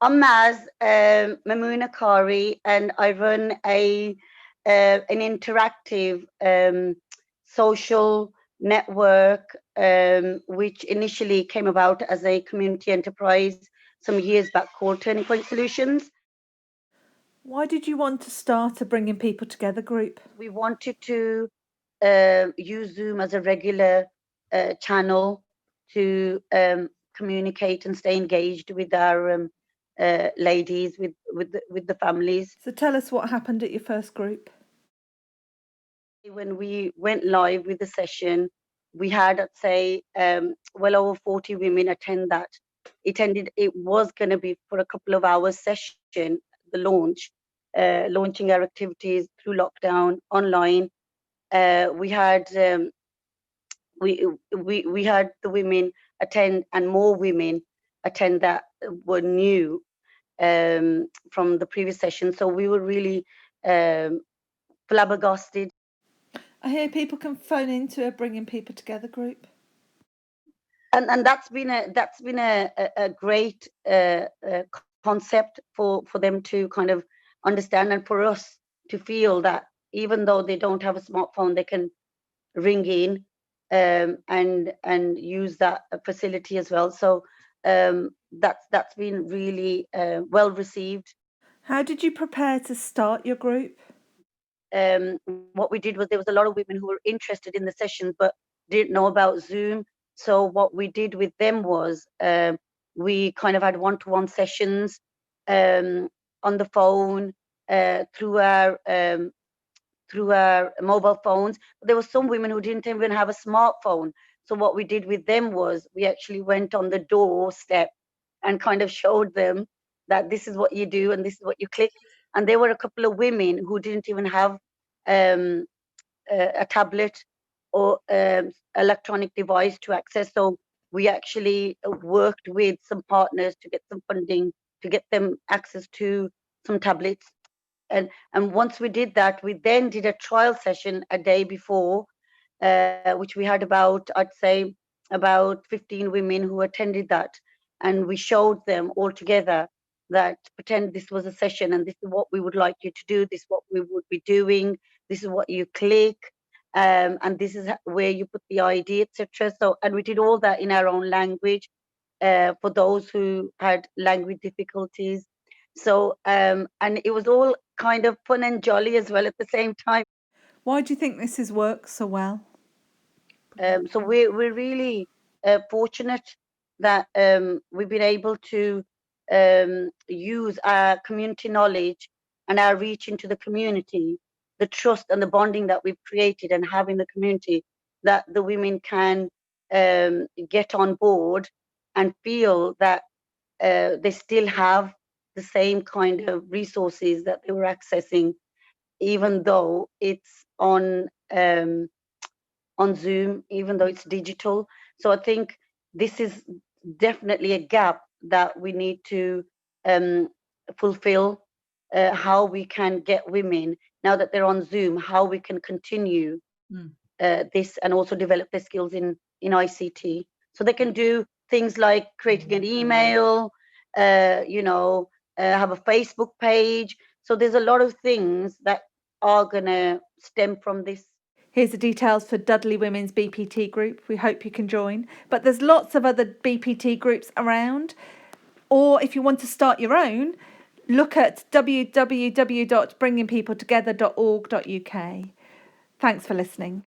I'm Maz, Mamoona Kari, and I run an interactive social network, which initially came about as a community enterprise some years back called Turning Point Solutions. Why did you want to start a Bringing People Together group? We wanted to use Zoom as a regular channel to communicate and stay engaged with our ladies, with the families. So tell us what happened at your first group. When we went live with the session, we had, I'd say, well over 40 women attend that. It was going to be for a couple of hours session, the launching our activities through lockdown online. We had we had the women attend, and more women attend that were new from the previous session. So we were really flabbergasted. I hear people can phone into a Bringing People Together group. And that's been a great concept for them to kind of understand, and for us to feel that even though they don't have a smartphone, they can ring in and use that facility as well. So that's been really well received. How did you prepare to start your group? What we did was, there was a lot of women who were interested in the sessions but didn't know about Zoom. So what we did with them was, we kind of had one-to-one sessions on the phone, through our mobile phones. But there were some women who didn't even have a smartphone. So what we did with them was, we actually went on the doorstep and kind of showed them that this is what you do and this is what you click. And there were a couple of women who didn't even have um, a tablet or electronic device to access. So we actually worked with some partners to get some funding to get them access to some tablets. And once we did that, we then did a trial session a day before, which we had about, I'd say, about 15 women who attended that. And we showed them all together that, pretend this was a session and this is what we would like you to do, this is what we would be doing, this is what you click, and this is where you put the ID, etc. So, and we did all that in our own language for those who had language difficulties. So, and it was all kind of fun and jolly as well at the same time. Why do you think this has worked so well? So we're really fortunate that we've been able to use our community knowledge and our reach into the community, the trust and the bonding that we've created and have in the community, that the women can get on board and feel that they still have the same kind of resources that they were accessing, even though it's on Zoom, even though it's digital. So I think this is definitely a gap that we need to um, fulfill. How we can get women, now that they're on Zoom, how we can continue this and also develop their skills in ICT, so they can do things like creating an email, have a Facebook page. So there's a lot of things that are gonna stem from this. Here's the details for Dudley Women's BPT group. We hope you can join. But there's lots of other BPT groups around. Or if you want to start your own, look at www.bringingpeopletogether.org.uk. Thanks for listening.